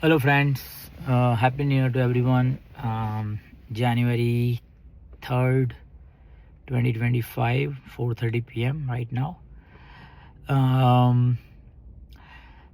Hello friends, happy new year to everyone. January 3rd 2025 4:30 p.m. right now.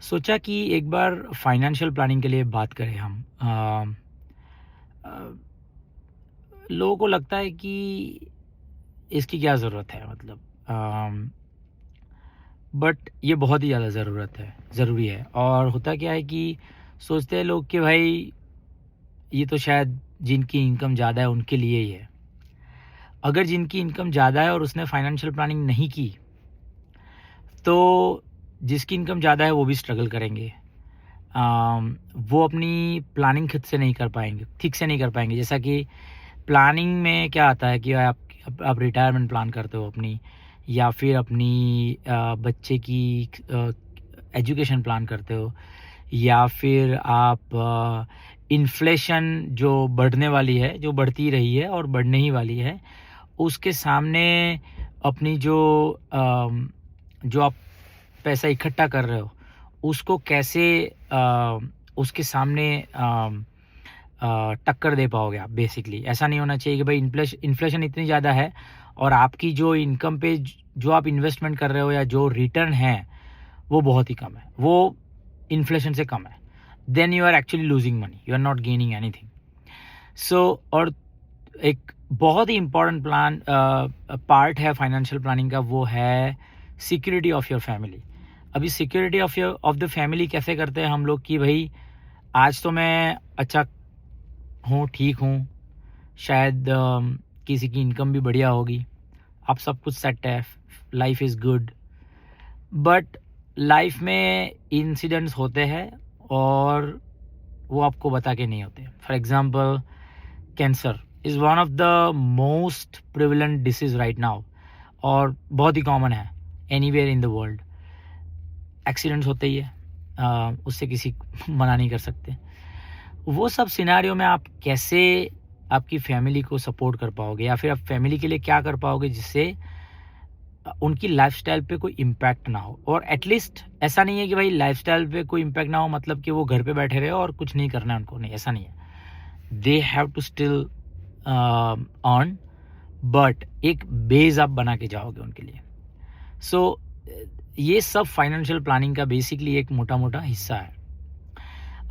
सोचा कि एक बार financial planning के लिए बात करें हम. लोगों को लगता है कि इसकी क्या ज़रूरत है, मतलब बट ये बहुत ही ज़्यादा ज़रूरी है. और होता क्या है कि सोचते हैं लोग कि भाई ये तो शायद जिनकी इनकम ज़्यादा है उनके लिए ही है. अगर जिनकी इनकम ज़्यादा है और उसने फाइनेंशियल प्लानिंग नहीं की तो जिसकी इनकम ज़्यादा है वो भी स्ट्रगल करेंगे. वो अपनी प्लानिंग खुद से नहीं कर पाएंगे, ठीक से नहीं कर पाएंगे. जैसा कि प्लानिंग में क्या आता है कि आप रिटायरमेंट प्लान करते हो अपनी, या फिर अपनी बच्चे की एजुकेशन प्लान करते हो, या फिर आप इन्फ्लेशन जो बढ़ने वाली है, जो बढ़ती रही है और बढ़ने ही वाली है, उसके सामने अपनी जो आप पैसा इकट्ठा कर रहे हो उसको कैसे उसके सामने टक्कर दे पाओगे आप. बेसिकली ऐसा नहीं होना चाहिए कि भाई इन्फ्लेशन इतनी ज़्यादा है और आपकी जो इनकम पे जो आप इन्वेस्टमेंट कर रहे हो या जो रिटर्न है वो बहुत ही कम है, वो इन्फ्लेशन से कम है. Then you are actually losing money, you are not gaining anything. So और एक बहुत ही इम्पॉर्टेंट पार्ट है फाइनेंशियल प्लानिंग का, वो है सिक्योरिटी ऑफ योर फैमिली. अभी सिक्योरिटी ऑफ द फैमिली कैसे करते हैं हम लोग कि भाई आज तो मैं अच्छा हूँ, ठीक हूँ, शायद किसी की इनकम भी बढ़िया होगी, आप सब कुछ सेट है, life is good. But life में इंसिडेंट्स होते हैं और वो आपको बता के नहीं होते. For example, cancer is one of the most prevalent disease right now और बहुत ही कॉमन है anywhere in the world. Accidents होते ही है, उससे किसी मना नहीं कर सकते. वो सब सिनारियो में आप कैसे आपकी फैमिली को सपोर्ट कर पाओगे, या फिर आप फैमिली के लिए क्या कर पाओगे जिससे उनकी लाइफस्टाइल पे कोई इम्पैक्ट ना हो. और एटलीस्ट ऐसा नहीं है कि भाई लाइफस्टाइल पे कोई इम्पैक्ट ना हो मतलब कि वो घर पे बैठे रहे और कुछ नहीं करना है उनको, नहीं, ऐसा नहीं है. They have to still earn, but एक बेस आप बना के जाओगे उनके लिए. सो ये सब फाइनेंशियल प्लानिंग का बेसिकली एक मोटा मोटा हिस्सा है.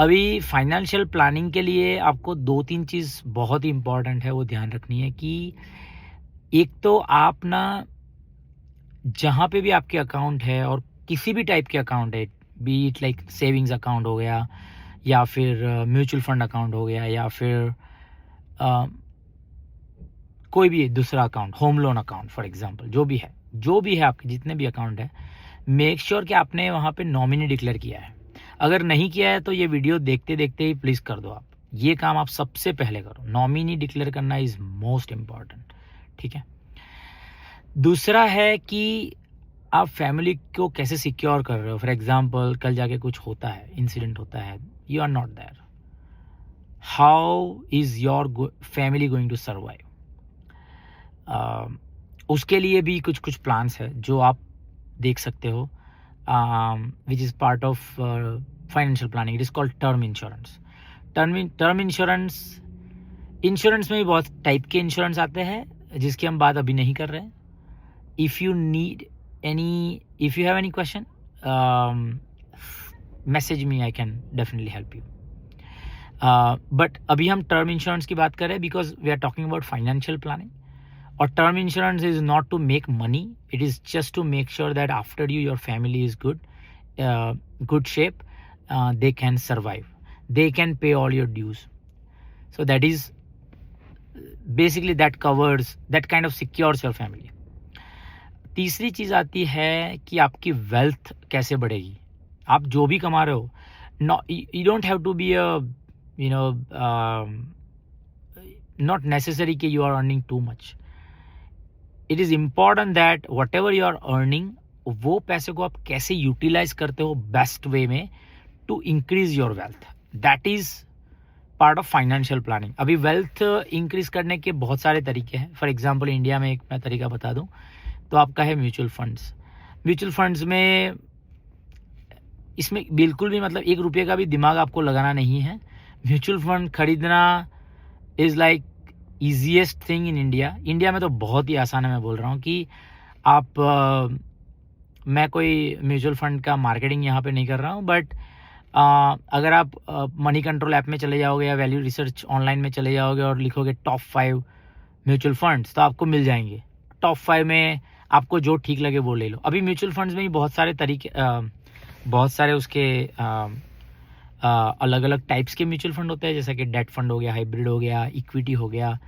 अभी फाइनेंशियल प्लानिंग के लिए आपको 2-3 चीज़ बहुत ही इम्पॉर्टेंट है, वो ध्यान रखनी है कि एक तो आप ना जहाँ पे भी आपके अकाउंट है और किसी भी टाइप के अकाउंट है, B it like savings account हो गया या फिर म्यूचुअल फंड अकाउंट हो गया या फिर कोई भी दूसरा account, home loan account for example, जो भी है आपके जितने भी अकाउंट है, मेक श्योर कि आपने वहाँ पे नॉमिनी डिक्लेयर किया है. अगर नहीं किया है तो ये वीडियो देखते देखते ही प्लीज़ कर दो. आप ये काम आप सबसे पहले करो. नॉमिनी डिक्लेयर करना इज़ मोस्ट इम्पॉर्टेंट, ठीक है. दूसरा है कि आप फैमिली को कैसे सिक्योर कर रहे हो. फॉर एग्जांपल, कल जाके कुछ होता है, इंसिडेंट होता है, you are not there, how is your family going to survive. उसके लिए भी कुछ प्लान्स है जो आप देख सकते हो, which is part of financial planning. It is called term insurance. Term insurance में भी बहुत टाइप के इंश्योरेंस आते हैं जिसकी हम बात अभी नहीं कर रहे हैं. If you have any question, message me, I can definitely help you. But अभी हम टर्म इंश्योरेंस की बात कर रहे हैं because we are talking about financial planning. और term insurance is not to make money, it is just to make sure that after you your family is good shape, they can survive, they can pay all your dues. So that is basically that kind of secures your family. तीसरी चीज़ आती है कि आपकी wealth कैसे बढ़ेगी. आप जो भी कमा रहे हो, you don't have to be not necessary कि you are earning too much. It is important that whatever you are earning, वो पैसे को आप कैसे यूटिलाइज करते हो बेस्ट वे में to increase your wealth. That is part of financial planning. अभी वेल्थ इंक्रीज करने के बहुत सारे तरीके हैं. फॉर एग्जांपल, इंडिया में एक मैं तरीका बता दूं तो आपका है म्यूचुअल फंड्स. म्यूचुअल फंड्स में इसमें बिल्कुल भी मतलब 1 रुपये का भी दिमाग आपको लगाना नहीं है। म्यूचुअल फंड खरीदना is like easiest thing in India. India में तो बहुत ही आसान है। मैं बोल रहा हूँ कि आप मैं कोई म्यूचुअल फंड का मार्केटिंग यहाँ पे नहीं कर रहा हूँ, बट अगर आप मनी कंट्रोल ऐप में चले जाओगे या वैल्यू रिसर्च ऑनलाइन में चले जाओगे और लिखोगे टॉप 5 म्यूचुअल फंड्स, तो आपको मिल जाएंगे। टॉप 5 में आपको जो ठीक लगे वो ले लो। अभी म्यूचुअल फंड्स में ही बहुत सारे तरीके, बहुत सारे उसके अलग अलग टाइप्स के म्यूचुअल फंड होते हैं, जैसे कि डेट फंड हो गया, हाइब्रिड हो गया, इक्विटी हो गया।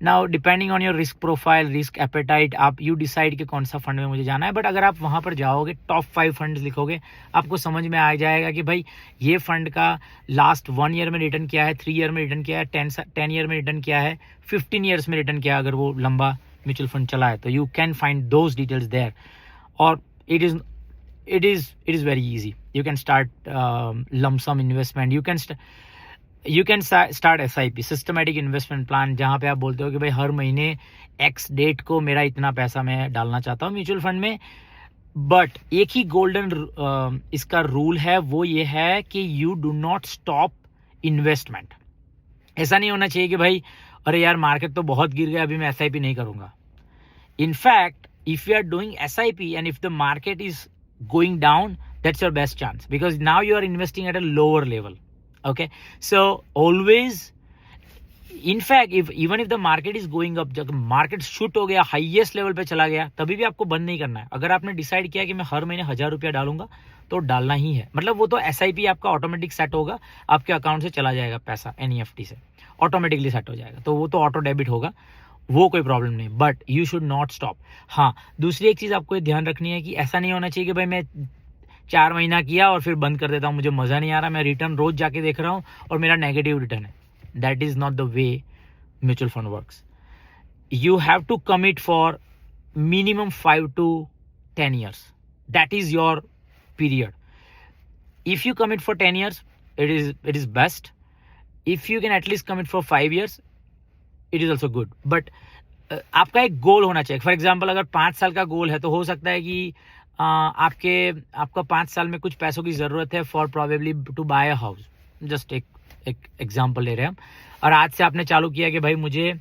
Now depending on your risk profile, risk appetite, आप यू डिसाइड कि कौन सा फंड में मुझे जाना है। बट अगर आप वहाँ पर जाओगे, टॉप 5 फंड्स लिखोगे, आपको समझ में आ जाएगा कि भाई ये फंड का लास्ट 1 ईयर में रिटर्न क्या है, 3 ईयर में रिटर्न क्या है, 10 ईयर में रिटर्न क्या है, 15 ईयर्स में रिटर्न क्या है। अगर वो लंबा म्यूचुअल फंड चला है तो you can find those details there, और it is very easy. You can start lump sum investment. You can start SIP, systematic investment plan, जहाँ पे आप बोलते हो कि भाई हर महीने X डेट को मेरा इतना पैसा मैं डालना चाहता हूँ म्यूचुअल फंड में। बट एक ही गोल्डन इसका रूल है, वो ये है कि you do not stop investment. ऐसा नहीं होना चाहिए कि भाई अरे यार मार्केट तो बहुत गिर गया, अभी मैं SIP नहीं करूँगा। In fact if you are doing SIP and if the market is going down, that's your best chance, because now you are investing at a lower level. Okay, so always, in fact, even if the market is going up, जब market shoot हो गया, highest level पे चला गया, तभी भी आपको बंद नहीं करना है। अगर आपने डिसाइड किया कि मैं हर महीने 1000 रुपया डालूंगा, तो डालना ही है। मतलब वो तो SIP आपका ऑटोमेटिक सेट होगा, आपके अकाउंट से चला जाएगा पैसा, NEFT से ऑटोमेटिकली सेट हो जाएगा, तो वो तो ऑटो डेबिट होगा, वो कोई प्रॉब्लम नहीं। But you should not stop. हाँ, दूसरी एक चीज़ आपको ध्यान रखनी है कि ऐसा नहीं होना चाहिए कि भाई मैं 4 महीना किया और फिर बंद कर देता हूँ, मुझे मज़ा नहीं आ रहा, मैं रिटर्न रोज जाके देख रहा हूँ और मेरा नेगेटिव रिटर्न है। That is not the way mutual fund works. You have to commit for minimum 5 to 10 years. That is your period. If you commit for 10 years, it is best. If you can at least commit for 5 years, it is also good. But आपका एक गोल होना चाहिए। For example अगर 5 साल का गोल है, तो हो सकता है कि आपका 5 साल में कुछ पैसों की ज़रूरत है for probably to buy a house. Just एक एग्जाम्पल ले रहे हैं हम। और आज से आपने चालू किया कि भाई मुझे,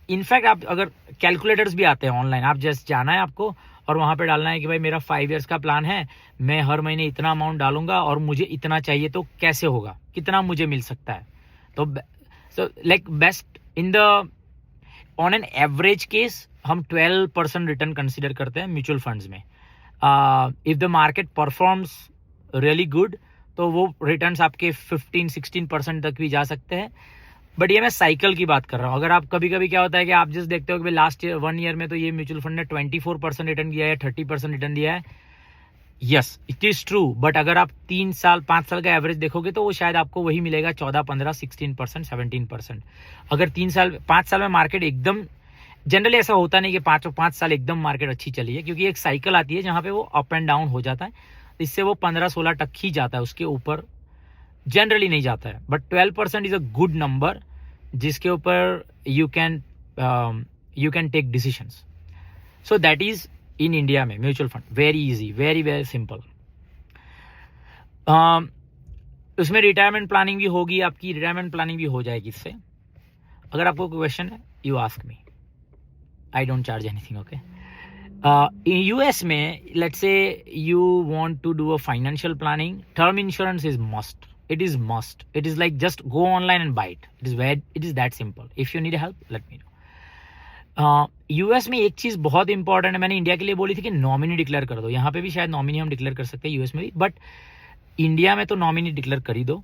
इनफैक्ट आप अगर कैलकुलेटर्स भी आते हैं ऑनलाइन, आप जस्ट जाना है आपको और वहाँ पे डालना है कि भाई मेरा 5 years का प्लान है, मैं हर महीने इतना अमाउंट डालूंगा और मुझे इतना चाहिए, तो कैसे होगा, कितना मुझे मिल सकता है। तो like best in the on an average case हम 12% रिटर्न कंसिडर करते हैं म्यूचुअल फंड्स में। If the market performs really good, तो वो रिटर्न्स आपके 15-16% तक भी जा सकते हैं। बट ये मैं साइकिल की बात कर रहा हूँ। अगर आप कभी कभी क्या होता है कि आप जस्ट देखते हो कि लास्ट ईयर 1 ईयर में तो ये म्यूचुअल फंड ने 24% रिटर्न दिया है, 30% रिटर्न दिया है। Yes, it is true. But अगर आप 3 साल 5 साल का एवरेज देखोगे तो वो शायद आपको वही मिलेगा, 14, 15, 16%, 17%। अगर 5 साल में मार्केट एकदम, जनरली ऐसा होता नहीं कि 5 साल एकदम मार्केट अच्छी चली है, क्योंकि एक साइकिल आती है जहाँ पे वो अप एंड डाउन हो जाता है, इससे वो 15-16 तक ही जाता है, उसके ऊपर जनरली नहीं जाता है। But 12% is a good number, जिसके ऊपर you can take decisions. So that is in India में mutual fund very easy, very very simple. उसमें रिटायरमेंट प्लानिंग भी होगी, आपकी रिटायरमेंट प्लानिंग भी हो जाएगी इससे। अगर आपको कोई क्वेश्चन है, you ask me, I don't charge anything. Okay, in US में let's say you want to do a financial planning, term insurance is must. It is must. It is like just go online and buy it. It is that simple. If you need help, let me know. US में एक चीज़ बहुत important है, मैंने India के लिए बोली थी कि नॉमिनी डिक्लेयर कर दो। यहाँ पे भी शायद नॉमिनी हम डिक्लेयर कर सकते हैं यूएस में भी, बट इंडिया में तो नॉमिनी डिक्लेयर कर ही दो।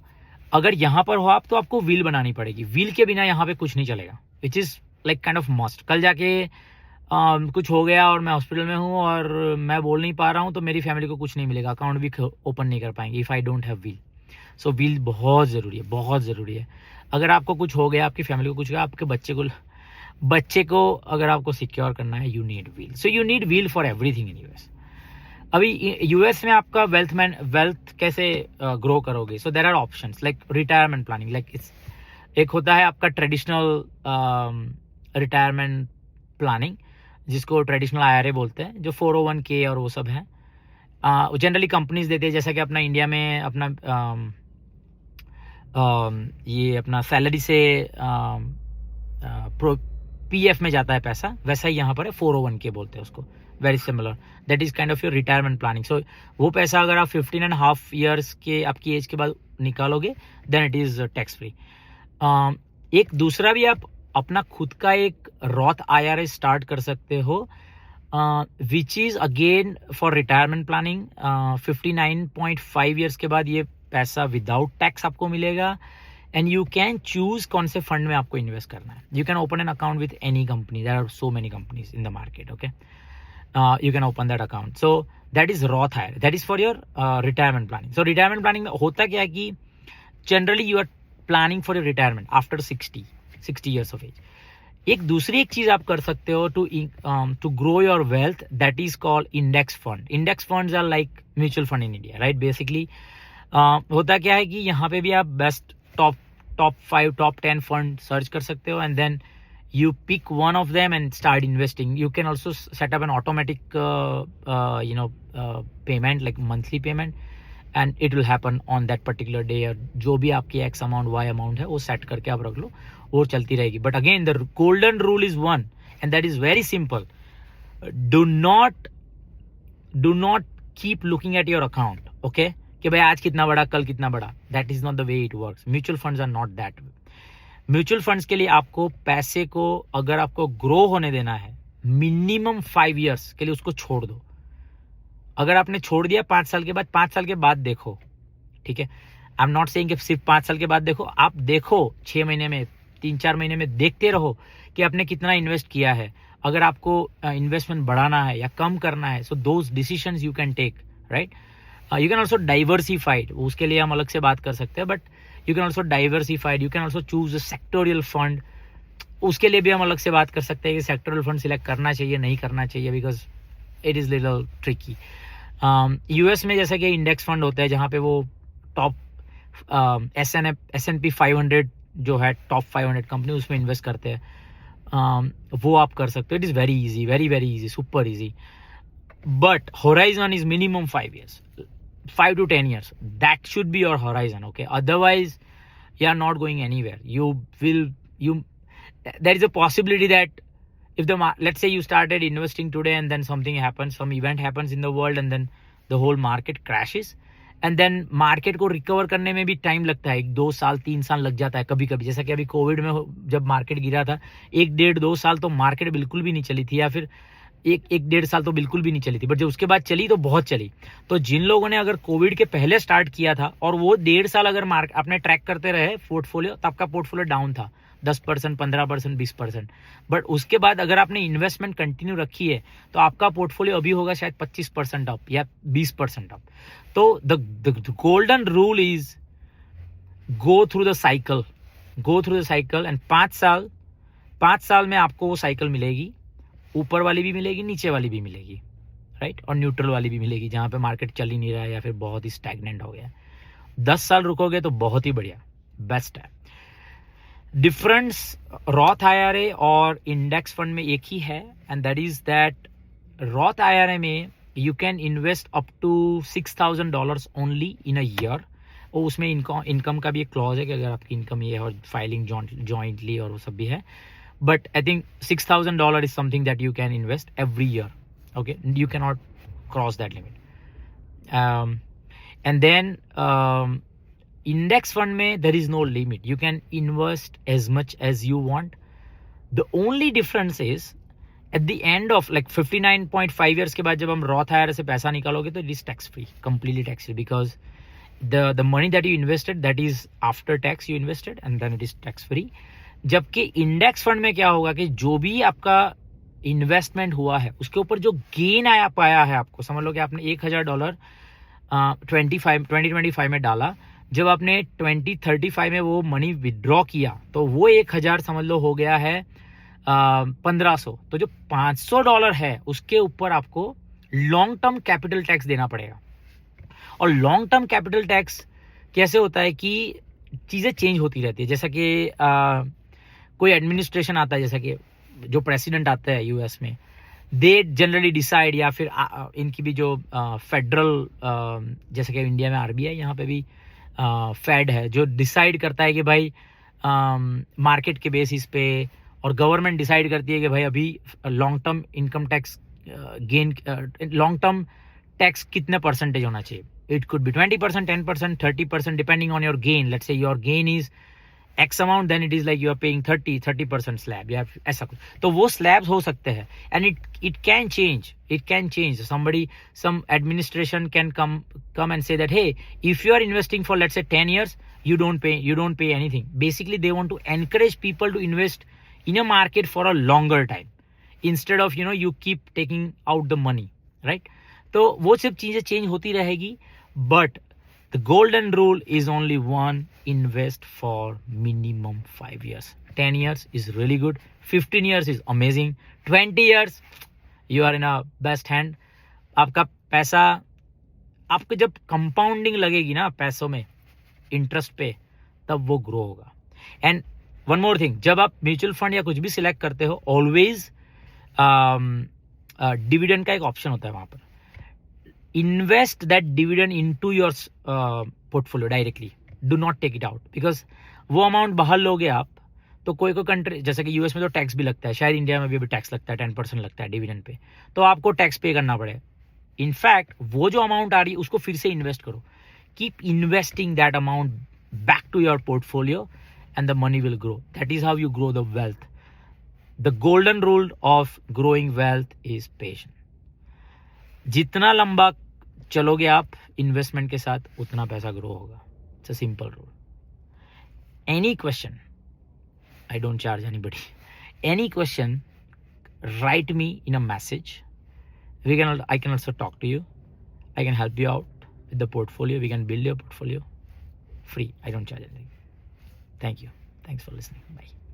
अगर यहाँ पर हो आप, तो आपको विल बनानी पड़ेगी। विल के बिना यहाँ पे कुछ नहीं चलेगा, which is like kind of must. कल जाके कुछ हो गया और मैं हॉस्पिटल में हूँ और मैं बोल नहीं पा रहा हूँ, तो मेरी फैमिली को कुछ नहीं मिलेगा, अकाउंट भी ओपन नहीं कर पाएंगे if I don't have will. So will बहुत ज़रूरी है, बहुत ज़रूरी है। अगर आपको कुछ हो गया, आपकी फैमिली को कुछ हो गया, आपके बच्चे को अगर आपको सिक्योर करना है, you need will. So you need will for everything in US. अभी यूएस में आपका वेल्थ कैसे ग्रो करोगे? So there are options like retirement planning. Like एक होता है आपका ट्रेडिशनल रिटायरमेंट प्लानिंग, जिसको ट्रेडिशनल IRA बोलते हैं, जो 401k और वो सब है। जनरली कंपनीज देते हैं, जैसा कि अपना इंडिया में अपना ये अपना सैलरी से पीएफ में जाता है पैसा, वैसा ही यहाँ पर है 401k बोलते हैं उसको, very similar, that is kind of your retirement planning. So वो पैसा अगर आप 15.5 ईयर्स के आपकी एज के बाद निकालोगे then it is tax free. एक दूसरा भी आप अपना खुद का एक रॉथ IRA स्टार्ट कर सकते हो, which is again for retirement planning. 59.5 years के बाद ये पैसा विदाउट टैक्स आपको मिलेगा, एंड यू कैन चूज कौन से फंड में आपको इन्वेस्ट करना है. You can open an account with any company, there are so many companies in the market. Okay, you can open that account. So that is Roth IRA, that is for your retirement planning. So retirement planning में होता क्या है कि generally you are planning for your retirement after 60 years of age. एक दूसरी एक चीज आप कर सकते हो to grow your wealth, that is called index fund. Index funds are like mutual fund in India, right. Basically होता क्या है कि यहाँ पे भी आप best top 5 top 10 fund search कर सकते हो, and then you pick one of them and start investing. You can also set up an automatic payment, like monthly payment, and it will happen on that particular day. और जो भी आपकी x amount y amount है वो set करके आप रख लो, वो चलती रहेगी. But again the golden rule is one, and that is very simple. Do not keep looking at your account, okay, कि भाई आज कितना बड़ा कल कितना बड़ा. That is not the way it works. Mutual funds are not that way. Mutual funds के लिए आपको पैसे को अगर आपको ग्रो होने देना है मिनिमम 5 ईयर्स के लिए उसको छोड़ दो. अगर आपने छोड़ दिया 5 साल के बाद, 5 साल के बाद देखो, ठीक है. आई एम नॉट सेइंग कि सिर्फ 5 साल के बाद देखो, आप देखो 6 महीने में, 3-4 महीने में देखते रहो कि आपने कितना इन्वेस्ट किया है. अगर आपको इन्वेस्टमेंट बढ़ाना है या कम करना है, so those decisions you can take, right. You can also diversified, उसके लिए हम अलग से बात कर सकते हैं, but you can also diversified, you can also choose a sectorial fund. उसके लिए भी हम अलग से बात कर सकते हैं कि sectorial fund select करना चाहिए नहीं करना चाहिए, because it is little tricky. US में जैसा कि इंडेक्स फंड होता है जहाँ पे वो टॉप S&P 500 जो है टॉप 500 कंपनी, उसमें इन्वेस्ट करते हैं, वो आप कर सकते हो. It is very easy, very very easy, super easy. But horizon is minimum 5 years, 5 to 10 years. That should be your horizon, okay? Otherwise, you are not going anywhere. There is a possibility that if let's say you started investing today and then something happens, some event happens in the world and then the whole market crashes, and then market को recover करने में भी time लगता है, 1-2 साल 3 साल लग जाता है कभी कभी. जैसा कि अभी कोविड में जब मार्केट गिरा था 1-1.5-2 साल तो मार्केट बिल्कुल भी नहीं चली थी, या फिर 1-1.5 साल तो बिल्कुल भी नहीं चली थी, बट जब उसके बाद चली तो बहुत चली. तो जिन लोगों ने अगर कोविड के पहले स्टार्ट किया था और वो 1.5 साल अगर आपने ट्रैक करते रहे पोर्टफोलियो, तो आपका पोर्टफोलियो डाउन था 10%, 15%, 20%. बट उसके बाद अगर आपने इन्वेस्टमेंट कंटिन्यू रखी है तो आपका पोर्टफोलियो अभी होगा शायद 25% अप या 20% अप. तो the golden rule is go through the cycle, and 5 साल में आपको वो साइकिल मिलेगी. ऊपर वाली भी मिलेगी, नीचे वाली भी मिलेगी, राइट, और न्यूट्रल वाली भी मिलेगी जहाँ पे मार्केट चल ही नहीं रहा है या फिर बहुत ही स्टैग्नेंट हो गया. 10 साल रुकोगे तो बहुत ही बढ़िया, बेस्ट है. डिफरेंस रॉथ IRA और इंडेक्स फंड में एक ही है, and that is that Roth IRA में you can invest up to $6,000 only in a year. और उसमें इनकम का भी एक क्लॉज है कि अगर आपकी इनकम ये है और फाइलिंग जॉइंटली और वो सब भी है. But I think $6,000 is something that you can invest every year. Okay, you cannot cross that limit. And then index fund में there is no limit. You can invest as much as you want. The only difference is at the end of like 59.5 years के बाद जब हम Roth IRA से पैसा निकालोगे तो it is tax free, completely tax free, because the money that you invested, that is after tax you invested, and then it is tax free. जबकि index fund में क्या होगा कि जो भी आपका इन्वेस्टमेंट हुआ है उसके ऊपर जो गेन पाया है, आपको समझ लो कि आपने $1,000 2025 में डाला, जब आपने 2035 में वो मनी विड्रॉ किया तो वो 1,000 समझ लो हो गया है 1,500. तो जो $500 है उसके ऊपर आपको लॉन्ग टर्म कैपिटल टैक्स देना पड़ेगा. और लॉन्ग टर्म कैपिटल टैक्स कैसे होता है कि चीज़ें चेंज होती रहती है. जैसा कि कोई एडमिनिस्ट्रेशन आता है, जैसा कि जो प्रेसिडेंट आता है यूएस में, दे जनरली डिसाइड, या फिर इनकी भी जो फेडरल जैसे कि इंडिया में आरबीआई, यहाँ पे भी फेड है जो डिसाइड करता है कि भाई मार्केट के बेसिस पे, और गवर्नमेंट डिसाइड करती है कि भाई अभी long term income tax gain, long term tax कितने परसेंटेज होना चाहिए. It could be 20%, 10%, 30%, depending on your gain. Let's say your gain is X amount, then it is like you are paying 30% slab. You have ऐसा कुछ, तो वो slabs हो सकते हैं, and it can change. Some administration can come and say that, hey, if you are investing for, let's say, 10 years, you don't pay anything. Basically they want to encourage people to invest in a market for a longer time, instead of you keep taking out the money, right? तो वो सब चीजें change होती रहेगी, but the golden rule is only one: invest for minimum 5 years. 10 years is really good. 15 years is amazing. 20 years, you are in a best hand. आपका पैसा, आपको जब कंपाउंडिंग लगेगी ना पैसों में, इंटरेस्ट पे, तब वो ग्रो होगा. एंड वन मोर थिंग, जब आप म्यूचुअल फंड या कुछ भी सिलेक्ट करते हो, ऑलवेज डिविडेंड का एक ऑप्शन होता है वहां पर. Invest that dividend into your portfolio directly. Do not take it out, because वो अमाउंट बाहर लोगे आप तो कोई कंट्री, जैसे कि यूएस में तो टैक्स भी लगता है, शायद इंडिया में भी अभी टैक्स लगता है, 10% लगता है डिविडेंड पे, तो आपको टैक्स पे करना पड़ेगा. इनफैक्ट वो जो अमाउंट आ रही है उसको फिर से इन्वेस्ट करो. Keep investing that amount back to your portfolio and the money will grow. That is how you grow the wealth. The golden rule of growing wealth is patience. जितना लंबा चलोगे आप इन्वेस्टमेंट के साथ, उतना पैसा ग्रो होगा. It's a simple rule. Any question, I don't charge anybody. Any question, write me in a message. I can also talk to you. I can help you out with the portfolio. We can build your portfolio free. I don't charge anything. Thank you. Thanks for listening. Bye.